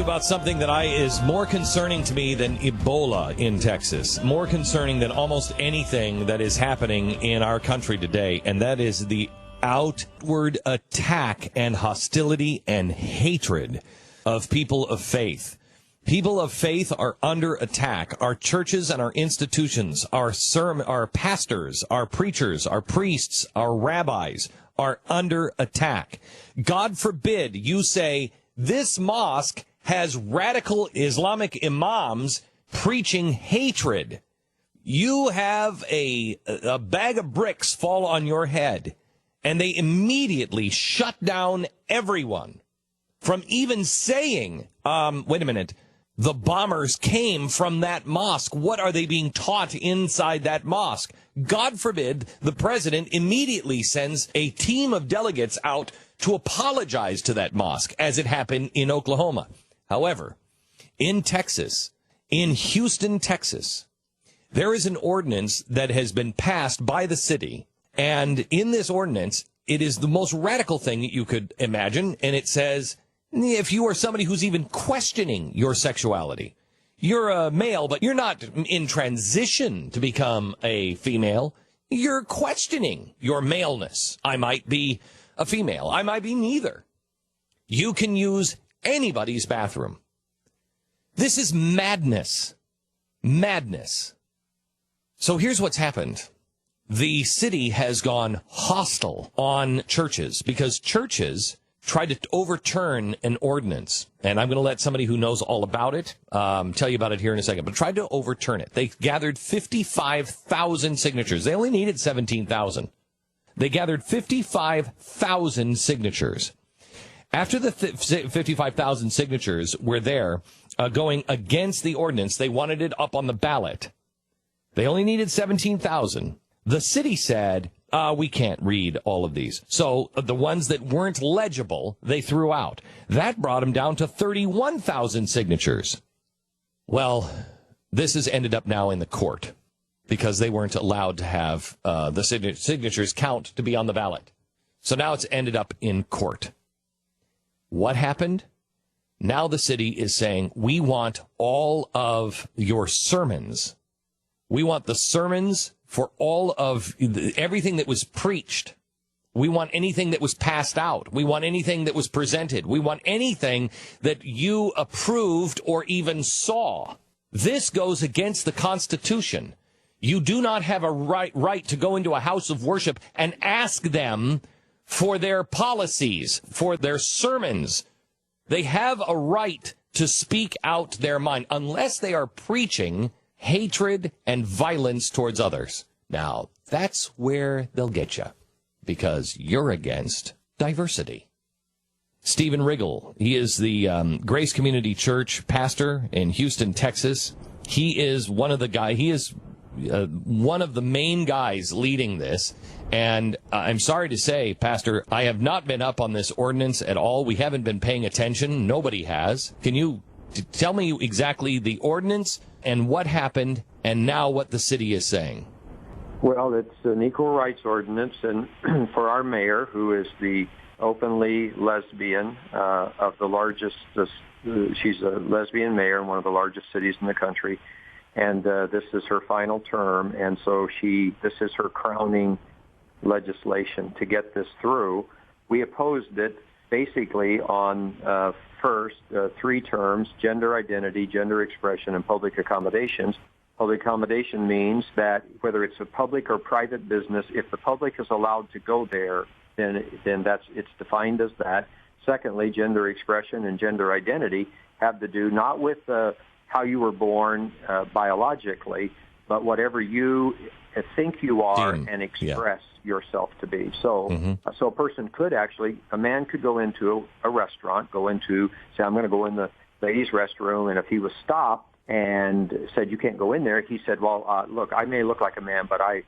about something that is more concerning to me than Ebola in Texas, more concerning than almost anything that is happening in our country today, and that is the outward attack and hostility and hatred of people of faith. People of faith are under attack. Our churches and our institutions, our pastors, our preachers, our priests, our rabbis are under attack. God forbid you say, this mosque has radical Islamic imams preaching hatred. You have a bag of bricks fall on your head, and they immediately shut down everyone from even saying, wait a minute, the bombers came from that mosque. What are they being taught inside that mosque? God forbid the president immediately sends a team of delegates out to apologize to that mosque, as it happened in Oklahoma. However, in Texas, in Houston, Texas, there is an ordinance that has been passed by the city. And in this ordinance, it is the most radical thing that you could imagine. And it says, if you are somebody who's even questioning your sexuality, you're a male, but you're not in transition to become a female. You're questioning your maleness. I might be a female. I might be neither. You can use anybody's bathroom. This is madness. Madness. So here's what's happened. The city has gone hostile on churches because churches tried to overturn an ordinance. And I'm going to let somebody who knows all about it tell you about it here in a second. But tried to overturn it. They gathered 55,000 signatures. They only needed 17,000. They gathered 55,000 signatures. After the 55,000 signatures were there going against the ordinance, they wanted it up on the ballot. They only needed 17,000. The city said, we can't read all of these. So the ones that weren't legible, they threw out. That brought them down to 31,000 signatures. Well, this has ended up now in the court because they weren't allowed to have the signatures count to be on the ballot. So now it's ended up in court. What happened? Now the city is saying, we want all of your sermons. We want the sermons for all of everything that was preached. We want anything that was passed out. We want anything that was presented. We want anything that you approved or even saw. This goes against the Constitution. You do not have a right to go into a house of worship and ask them for their policies, for their sermons. They have a right to speak out their mind unless they are preaching hatred and violence towards others. Now, that's where they'll get you because you're against diversity. Stephen Riggle, he is the Grace Community Church pastor in Houston, Texas. He is one of the main guys leading this. And I'm sorry to say, Pastor, I have not been up on this ordinance at all. We haven't been paying attention. Nobody has. Can you tell me exactly the ordinance and what happened and now what the city is saying? Well, it's an equal rights ordinance, and for our mayor, who is the openly lesbian of the largest, she's a lesbian mayor in one of the largest cities in the country, and this is her final term, and so this is her crowning legislation to get this through. We opposed it basically on first 3 terms: gender identity, gender expression, and public accommodations. Public accommodation means that whether it's a public or private business, if the public is allowed to go there, then it's defined as that. Secondly, gender expression and gender identity have to do not with how you were born biologically, but whatever you think you are and express yourself to be. So, so a man could go into a restaurant, say, I'm going to go in the ladies' restroom, and if he was stopped and said, you can't go in there, he said, well, look, I may look like a man, but I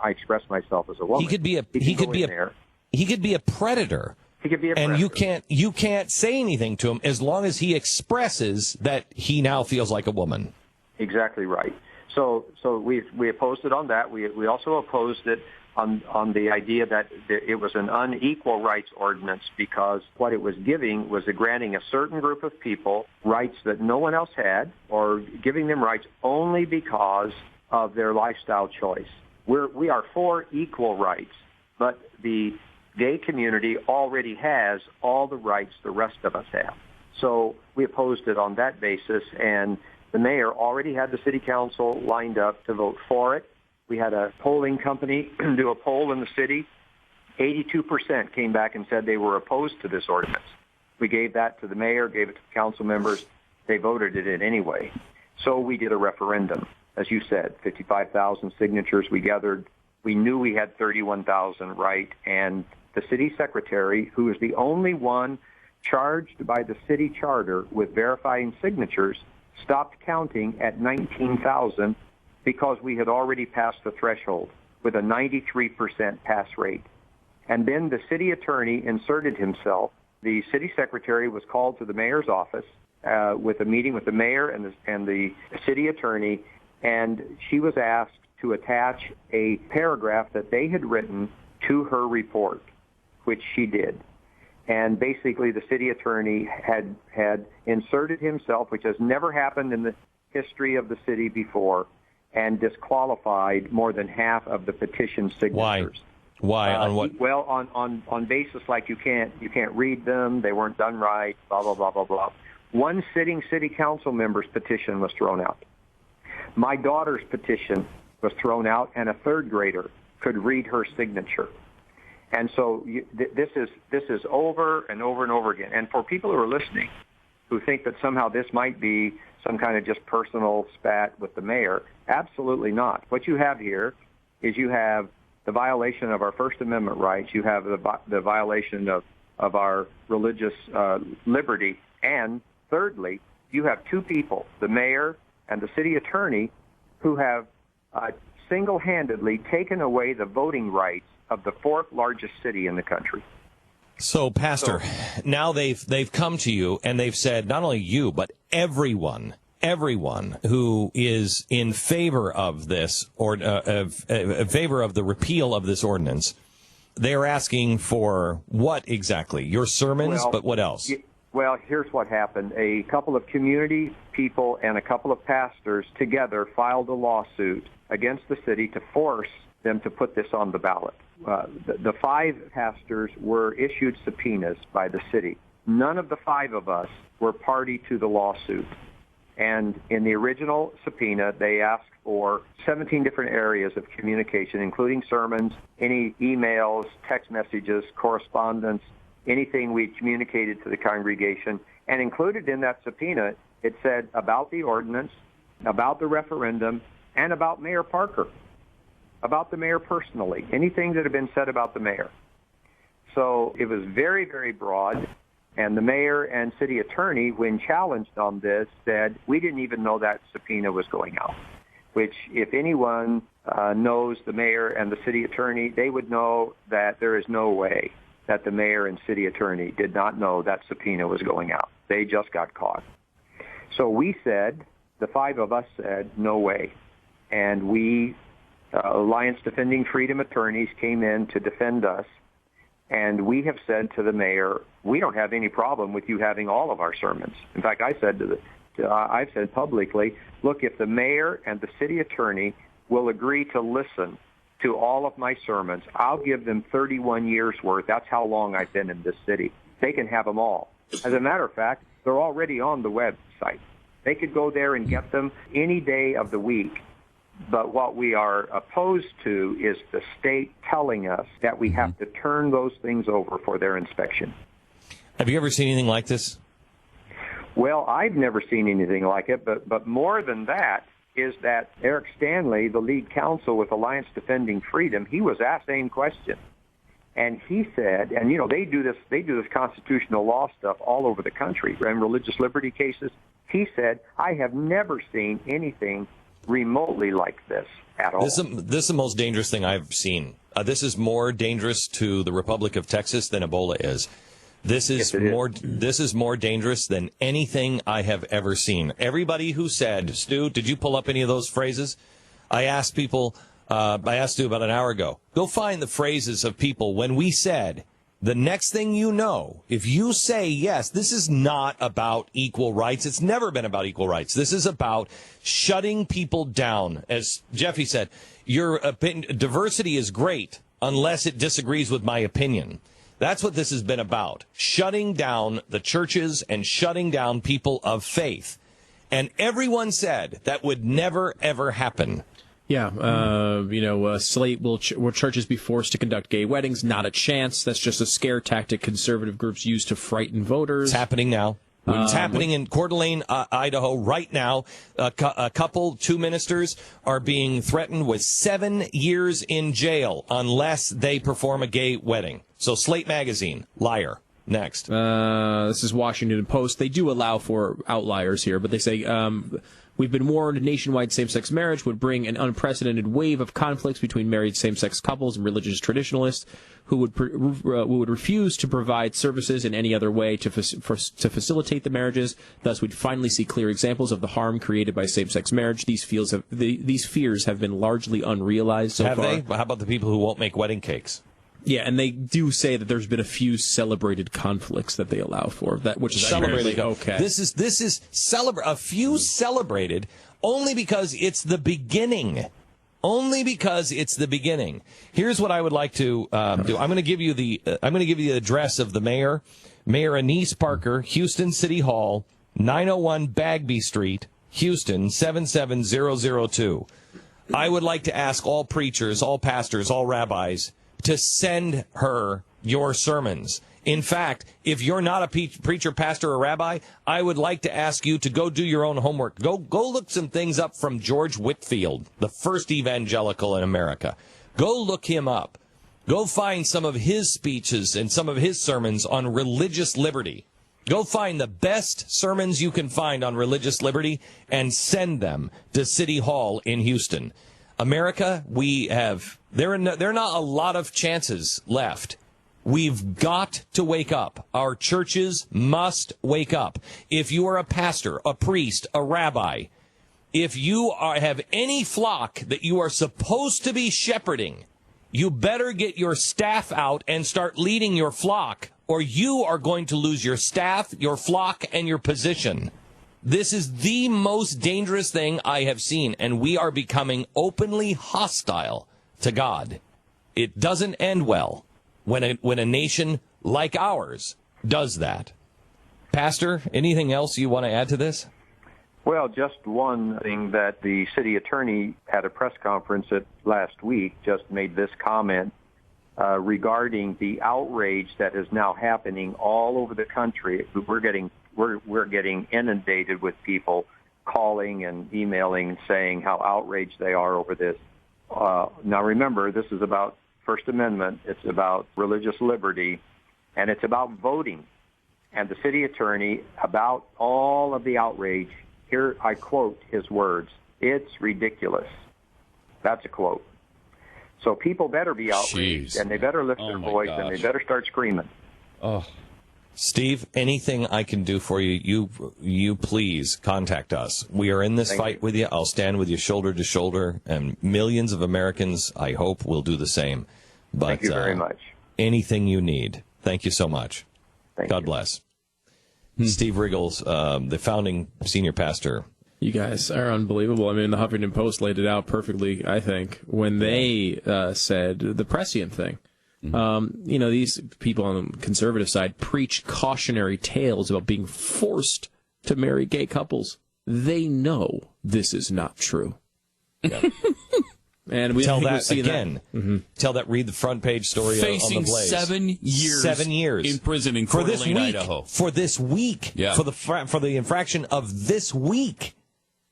express myself as a woman. He could be a predator. He could be a predator. And you can't say anything to him as long as he expresses that he now feels like a woman. Exactly right. So we opposed it on that. We also opposed it on the idea that it was an unequal rights ordinance because what it was giving was granting a certain group of people rights that no one else had, or giving them rights only because of their lifestyle choice. We are for equal rights, but the gay community already has all the rights the rest of us have. So we opposed it on that basis, and the mayor already had the city council lined up to vote for it. We had a polling company do a poll in the city. 82% came back and said they were opposed to this ordinance. We gave that to the mayor, gave it to the council members. They voted it in anyway. So we did a referendum. As you said, 55,000 signatures we gathered. We knew we had 31,000 right, and the city secretary, who is the only one charged by the city charter with verifying signatures, stopped counting at 19,000 because we had already passed the threshold with a 93% pass rate. And then the city attorney inserted himself. The city secretary was called to the mayor's office with a meeting with the mayor and the city attorney, and she was asked to attach a paragraph that they had written to her report, which she did. And basically the city attorney had inserted himself, which has never happened in the history of the city before, and disqualified more than half of the petition signatures. Why? On what? Well, on basis like you can't read them, they weren't done right, blah, blah, blah, blah, blah. One sitting city council member's petition was thrown out. My daughter's petition was thrown out, and a third grader could read her signature. And so this is over and over and over again. And for people who are listening, who think that somehow this might be some kind of just personal spat with the mayor, absolutely not. What you have here is you have the violation of our First Amendment rights. You have the violation of our religious liberty. And thirdly, you have two people, the mayor and the city attorney, who have single-handedly taken away the voting rights of the fourth largest city in the country. So, Pastor, now they've come to you and they've said, not only you, but everyone who is in favor of this, or in favor of the repeal of this ordinance, they're asking for what exactly? Your sermons, but what else? Well, here's what happened. A couple of community people and a couple of pastors together filed a lawsuit against the city to force them to put this on the ballot. The five pastors were issued subpoenas by the city. None of the five of us were party to the lawsuit. And in the original subpoena, they asked for 17 different areas of communication, including sermons, any emails, text messages, correspondence, anything we communicated to the congregation. And included in that subpoena, it said about the ordinance, about the referendum, and about Mayor Parker, about the mayor personally, anything that had been said about the mayor. So it was very, very broad. And the mayor and city attorney, when challenged on this, said, we didn't even know that subpoena was going out, which if anyone knows the mayor and the city attorney, they would know that there is no way that the mayor and city attorney did not know that subpoena was going out. They just got caught. So we said, the five of us said, no way. And we, Alliance Defending Freedom attorneys, came in to defend us. And we have said to the mayor, we don't have any problem with you having all of our sermons. In fact, I've said publicly, look, if the mayor and the city attorney will agree to listen to all of my sermons, I'll give them 31 years worth. That's how long I've been in this city. They can have them all. As a matter of fact, they're already on the website. They could go there and get them any day of the week. But what we are opposed to is the state telling us that we have to turn those things over for their inspection. Have you ever seen anything like this? Well, I've never seen anything like it, but more than that is that Eric Stanley, the lead counsel with Alliance Defending Freedom, he was asked the same question. And he said, and they do this constitutional law stuff all over the country and religious liberty cases. He said, I have never seen anything remotely like this at all. This is the most dangerous thing I've seen. This is more dangerous to the Republic of Texas than Ebola is. This is more dangerous than anything I have ever seen. Everybody who said, Stu, did you pull up any of those phrases? I asked people, I asked you about an hour ago. Go find the phrases of people when we said, the next thing you know, if you say, yes, this is not about equal rights. It's never been about equal rights. This is about shutting people down. As Jeffy said, your diversity is great unless it disagrees with my opinion. That's what this has been about, shutting down the churches and shutting down people of faith. And everyone said that would never, ever happen. Yeah, slate will churches be forced to conduct gay weddings? Not a chance. That's just a scare tactic conservative groups use to frighten voters. It's happening now. It's happening in Coeur d'Alene, Idaho, right now. Two ministers are being threatened with 7 years in jail unless they perform a gay wedding. So Slate Magazine, liar. Next. This is Washington Post. They do allow for outliers here, but they say, we've been warned nationwide same-sex marriage would bring an unprecedented wave of conflicts between married same-sex couples and religious traditionalists who would refuse to provide services in any other way to facilitate the marriages. Thus, we'd finally see clear examples of the harm created by same-sex marriage. These fears have been largely unrealized so far. Have they? How about the people who won't make wedding cakes? Yeah, and they do say that there's been a few celebrated conflicts that they allow for that, which is celebrated. Okay, this is a few celebrated only because it's the beginning. Only because it's the beginning. Here's what I would like to do. I'm going to give you the address of the mayor, Mayor Anise Parker, Houston City Hall, 901 Bagby Street, Houston 77002. I would like to ask all preachers, all pastors, all rabbis to send her your sermons. In fact, if you're not a preacher, pastor, or rabbi, I would like to ask you to go do your own homework. Go look some things up from George Whitefield, the first evangelical in America. Go look him up. Go find some of his speeches and some of his sermons on religious liberty. Go find the best sermons you can find on religious liberty and send them to City Hall in Houston. America, there are not a lot of chances left. We've got to wake up. Our churches must wake up. If you are a pastor, a priest, a rabbi, if you have any flock that you are supposed to be shepherding, you better get your staff out and start leading your flock, or you are going to lose your staff, your flock, and your position. This is the most dangerous thing I have seen, and we are becoming openly hostile to God. It doesn't end well when a nation like ours does that. Pastor, anything else you want to add to this? Well, just one thing that the city attorney at a press conference last week just made this comment regarding the outrage that is now happening all over the country. We're getting inundated with people calling and emailing saying how outraged they are over this. Now remember, this is about First Amendment, it's about religious liberty, and it's about voting. And the city attorney, about all of the outrage, here I quote his words, "It's ridiculous." That's a quote. So people better be outraged, and they better lift their voice, and they better start screaming. Oh, Steve, anything I can do for you, you please contact us. We are in this fight with you. I'll stand with you shoulder to shoulder, and millions of Americans, I hope, will do the same. But, thank you very much. Anything you need. Thank you so much. God bless. Steve Riggle's the founding senior pastor. You guys are unbelievable. I mean, the Huffington Post laid it out perfectly, I think, when they said the prescient thing. These people on the conservative side preach cautionary tales about being forced to marry gay couples. They know this is not true. Yeah. And we tell that again. That. Mm-hmm. Tell that. Read the front page story facing on the Blaze. 7 years. 7 years in prison in Coeur d'Alene, Idaho. For this week. Yeah. For the infraction of this week.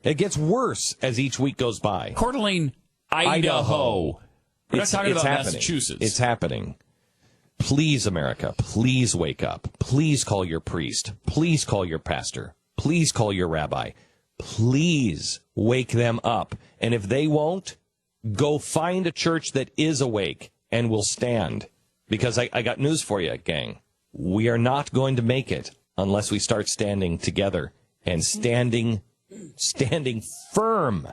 It gets worse as each week goes by. Coeur d'Alene, Idaho. We're not talking about happening. Massachusetts. It's happening. Please, America, please wake up. Please call your priest. Please call your pastor. Please call your rabbi. Please wake them up. And if they won't, go find a church that is awake and will stand. Because I got news for you, gang. We are not going to make it unless we start standing together and standing firm